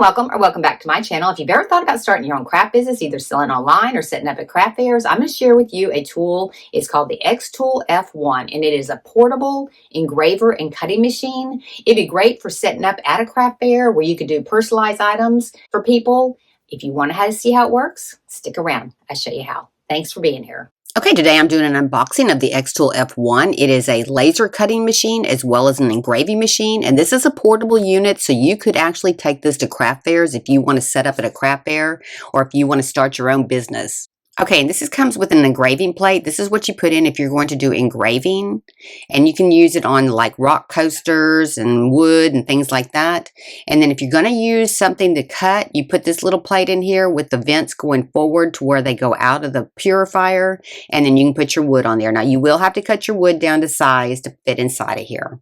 and welcome back to my channel. If you've ever thought about starting your own craft business, either selling online or setting up at craft fairs, I'm going to share with you a tool. It's called the XTOOL F1, and it is a portable engraver and cutting machine. It'd be great for setting up at a craft fair where you could do personalized items for people. If you want to see how it works, stick around. I'll show you how. Thanks for being here. Okay, today I'm doing an unboxing of the XTOOL F1. It is a laser cutting machine as well as an engraving machine, and this is a portable unit, so you could actually take this to craft fairs if you want to set up at a craft fair or if you want to start your own business. Okay, and this comes with an engraving plate. This is what you put in if you're going to do engraving, and you can use it on like rock coasters and wood and things like that. And then if you're going to use something to cut, you put this little plate in here with the vents going forward to where they go out of the purifier, and then you can put your wood on there. Now you will have to cut your wood down to size to fit inside of here.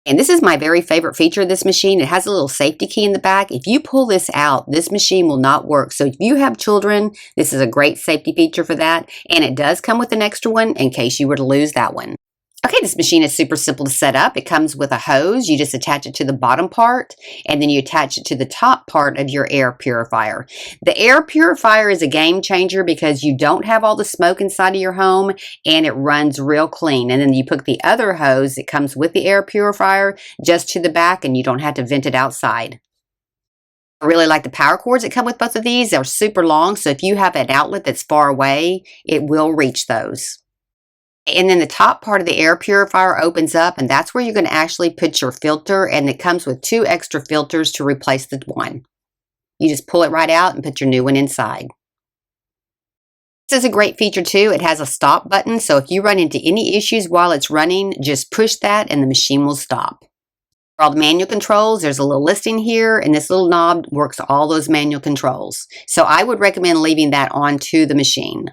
And this is my very favorite feature of this machine. It has a little safety key in the back. If you pull this out, this machine will not work. So if you have children, this is a great safety feature for that. And it does come with an extra one in case you were to lose that one. Okay, this machine is super simple to set up. It comes with a hose. You just attach it to the bottom part, and then you attach it to the top part of your air purifier. The air purifier is a game changer because you don't have all the smoke inside of your home, and it runs real clean. And then you put the other hose that comes with the air purifier just to the back, and you don't have to vent it outside. I really like the power cords that come with both of these. They're super long, so if you have an outlet that's far away, it will reach those. And then the top part of the air purifier opens up, and that's where you're going to actually put your filter, and it comes with 2 extra filters to replace the one. You just pull it right out and put your new one inside. This is a great feature too. It has a stop button, so if you run into any issues while it's running, just push that and the machine will stop. For all the manual controls, there's a little listing here, and this little knob works all those manual controls. So I would recommend leaving that onto the machine.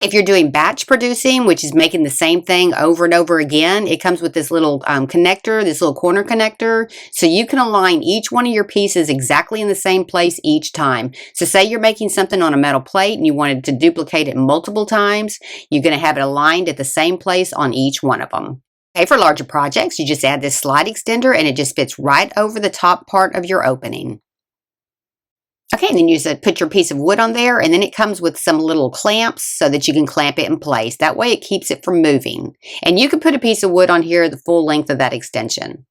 If you're doing batch producing, which is making the same thing over and over again, it comes with this little connector, this little corner connector, so you can align each one of your pieces exactly in the same place each time. So say you're making something on a metal plate and you wanted to duplicate it multiple times, you're going to have it aligned at the same place on each one of them. Okay, for larger projects, you just add this slide extender and it just fits right over the top part of your opening. Okay, and then you just put your piece of wood on there, and then it comes with some little clamps so that you can clamp it in place. That way it keeps it from moving. And you can put a piece of wood on here the full length of that extension.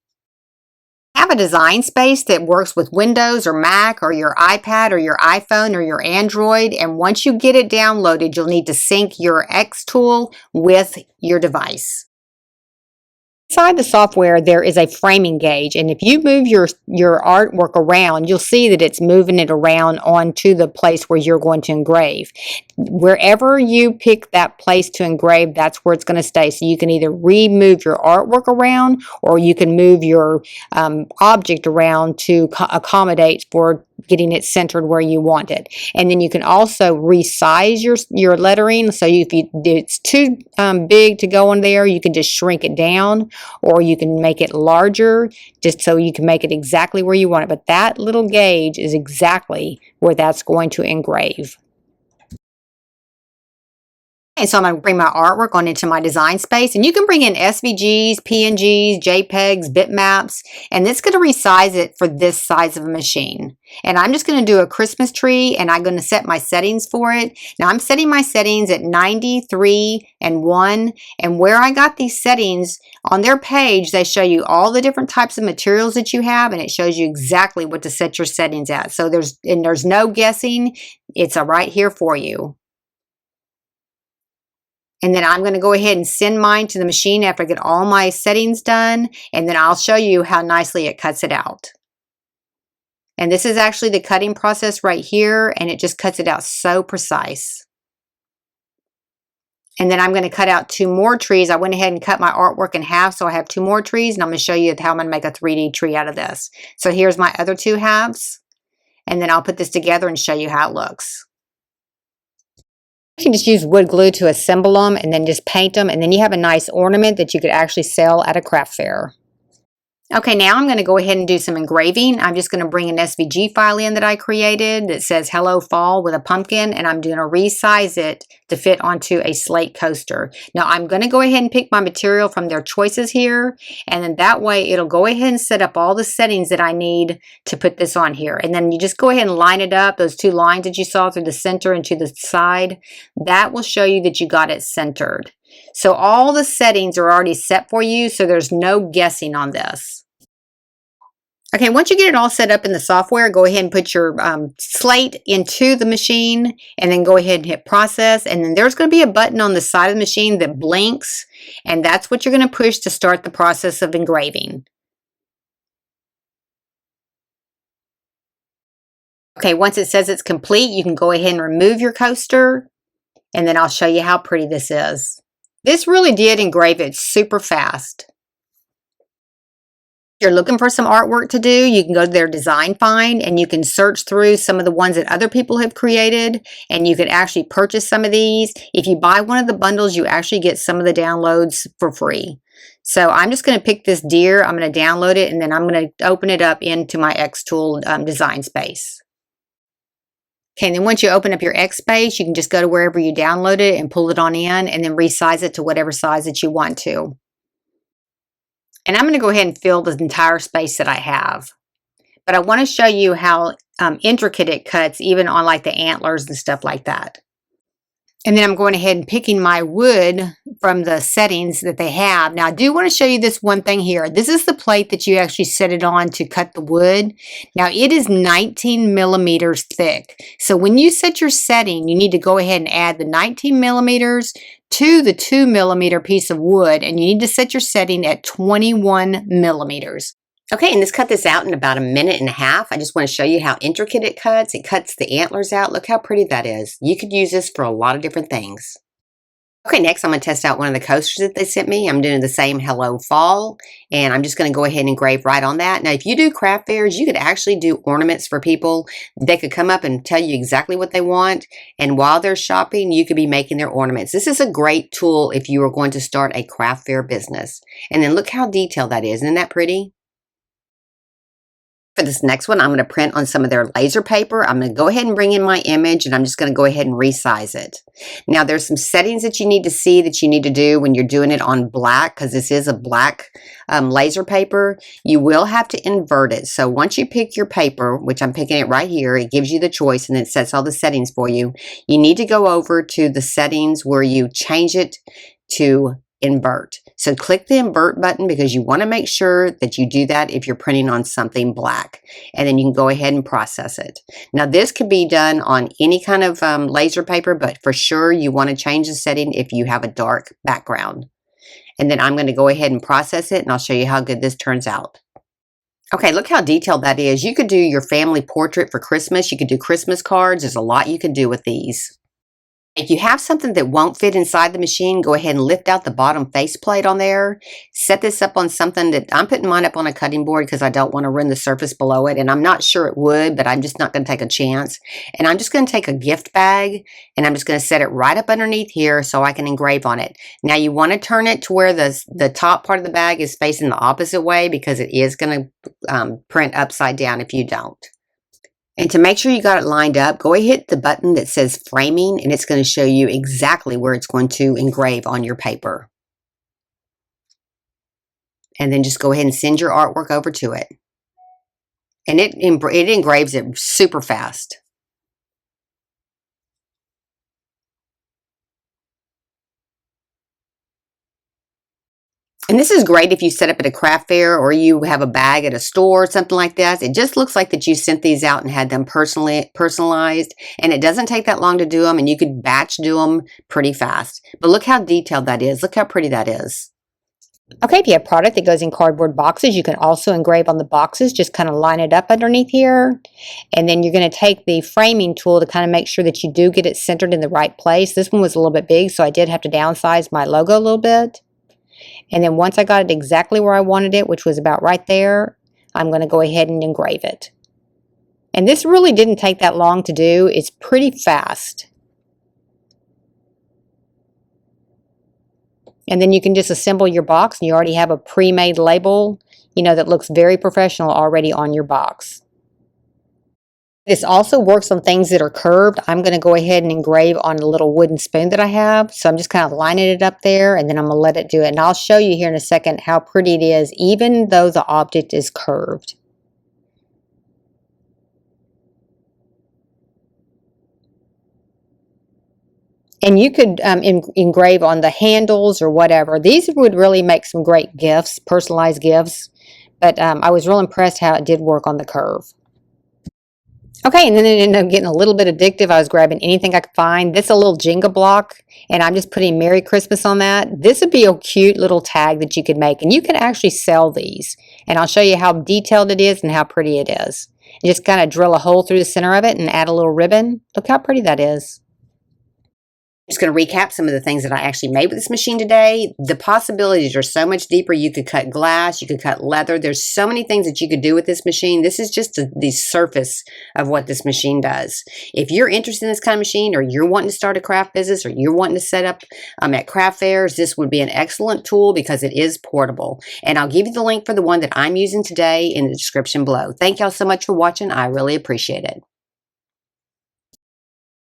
Have a design space that works with Windows or Mac or your iPad or your iPhone or your Android, and once you get it downloaded, you'll need to sync your XTOOL with your device. Inside the software, there is a framing gauge, and if you move your artwork around, you'll see that it's moving it around onto the place where you're going to engrave. Wherever you pick that place to engrave, that's where it's going to stay. So you can either remove your artwork around, or you can move your object around to accommodate for getting it centered where you want it. And then you can also resize your lettering. So if it's too big to go on there, you can just shrink it down, or you can make it larger just so you can make it exactly where you want it. But that little gauge is exactly where that's going to engrave. And so I'm going to bring my artwork on into my design space, and you can bring in SVGs, PNGs, JPEGs, bitmaps, and it's going to resize it for this size of a machine. And I'm just going to do a Christmas tree, and I'm going to set my settings for it. Now I'm setting my settings at 93 and 1, and where I got these settings, on their page, they show you all the different types of materials that you have, and it shows you exactly what to set your settings at. So there's no guessing. It's right here for you. And then I'm going to go ahead and send mine to the machine after I get all my settings done, and then I'll show you how nicely it cuts it out. And this is actually the cutting process right here, and it just cuts it out so precise. And then I'm going to cut out 2 more trees. I went ahead and cut my artwork in half, so I have 2 more trees, and I'm going to show you how I'm going to make a 3D tree out of this. So here's my other 2 halves, and then I'll put this together and show you how it looks. You can just use wood glue to assemble them and then just paint them, and then you have a nice ornament that you could actually sell at a craft fair. Okay, now I'm going to go ahead and do some engraving. I'm just going to bring an SVG file in that I created that says Hello Fall with a pumpkin, and I'm going to resize it to fit onto a slate coaster. Now I'm going to go ahead and pick my material from their choices here, and then that way it'll go ahead and set up all the settings that I need to put this on here. And then you just go ahead and line it up, those two lines that you saw through the center and to the side. That will show you that you got it centered. So all the settings are already set for you, so there's no guessing on this. Okay, once you get it all set up in the software, go ahead and put your slate into the machine and then go ahead and hit process. And then there's going to be a button on the side of the machine that blinks, and that's what you're going to push to start the process of engraving. Okay, once it says it's complete, you can go ahead and remove your coaster, and then I'll show you how pretty this is. This really did engrave it super fast. If you're looking for some artwork to do, you can go to their design find and you can search through some of the ones that other people have created, and you can actually purchase some of these. If you buy one of the bundles, you actually get some of the downloads for free. So I'm just going to pick this deer, I'm going to download it, and then I'm going to open it up into my XTOOL design space. Okay, and then once you open up your X space, you can just go to wherever you download it and pull it on in, and then resize it to whatever size that you want to. And I'm going to go ahead and fill the entire space that I have. But I want to show you how intricate it cuts, even on like the antlers and stuff like that. And then I'm going ahead and picking my wood from the settings that they have. Now I do want to show you this one thing here. This is the plate that you actually set it on to cut the wood. Now it is 19 millimeters thick. So when you set your setting, you need to go ahead and add the 19 millimeters to the 2 millimeter piece of wood, and you need to set your setting at 21 millimeters. Okay, and let's cut this out in about 1.5 minutes. I just want to show you how intricate it cuts. It cuts the antlers out. Look how pretty that is. You could use this for a lot of different things. Okay, next I'm going to test out one of the coasters that they sent me. I'm doing the same Hello Fall, and I'm just going to go ahead and engrave right on that. Now, if you do craft fairs, you could actually do ornaments for people. They could come up and tell you exactly what they want, and while they're shopping, you could be making their ornaments. This is a great tool if you are going to start a craft fair business. And then look how detailed that is. Isn't that pretty? For this next one, I'm going to print on some of their laser paper. I'm going to go ahead and bring in my image, and I'm just going to go ahead and resize it. Now, there's some settings that you need to see that you need to do when you're doing it on black, because this is a black laser paper. You will have to invert it. So once you pick your paper, which I'm picking it right here, it gives you the choice and it sets all the settings for you. You need to go over to the settings where you change it to invert. So click the invert button because you want to make sure that you do that if you're printing on something black, and then you can go ahead and process it. Now this could be done on any kind of laser paper, but for sure you want to change the setting if you have a dark background. And then I'm going to go ahead and process it, and I'll show you how good this turns out. Okay, look how detailed that is. You could do your family portrait for Christmas. You could do Christmas cards. There's a lot you can do with these. If you have something that won't fit inside the machine, go ahead and lift out the bottom faceplate on there. Set this up on something that I'm putting mine up on a cutting board because I don't want to ruin the surface below it. And I'm not sure it would, but I'm just not going to take a chance. And I'm just going to take a gift bag and I'm just going to set it right up underneath here so I can engrave on it. Now you want to turn it to where the top part of the bag is facing the opposite way because it is going to print upside down if you don't. And to make sure you got it lined up, go ahead and hit the button that says framing, and it's going to show you exactly where it's going to engrave on your paper. And then just go ahead and send your artwork over to it. And it engraves it super fast. And this is great if you set up at a craft fair or you have a bag at a store or something like that. It just looks like that you sent these out and had them personalized. And it doesn't take that long to do them, and you could batch do them pretty fast. But look how detailed that is. Look how pretty that is. Okay, if you have product that goes in cardboard boxes, you can also engrave on the boxes. Just kind of line it up underneath here. And then you're going to take the framing tool to kind of make sure that you do get it centered in the right place. This one was a little bit big, so I did have to downsize my logo a little bit. And then once I got it exactly where I wanted it, which was about right there, I'm going to go ahead and engrave it. And this really didn't take that long to do. It's pretty fast. And then you can just assemble your box, and you already have a pre-made label that looks very professional already on your box. This also works on things that are curved. I'm going to go ahead and engrave on a little wooden spoon that I have. So I'm just kind of lining it up there, and then I'm going to let it do it. And I'll show you here in a second how pretty it is, even though the object is curved. And you could engrave on the handles or whatever. These would really make some great gifts, personalized gifts. But I was real impressed how it did work on the curve. Okay, and then it ended up getting a little bit addictive. I was grabbing anything I could find. This is a little Jenga block, and I'm just putting Merry Christmas on that. This would be a cute little tag that you could make, and you can actually sell these. And I'll show you how detailed it is and how pretty it is. And just kind of drill a hole through the center of it and add a little ribbon. Look how pretty that is. I'm just going to recap some of the things that I actually made with this machine today. The possibilities are so much deeper. You could cut glass, you could cut leather. There's so many things that you could do with this machine. This is just the surface of what this machine does. If you're interested in this kind of machine, or you're wanting to start a craft business, or you're wanting to set up at craft fairs, this would be an excellent tool because it is portable. And I'll give you the link for the one that I'm using today in the description below. Thank y'all so much for watching. I really appreciate it.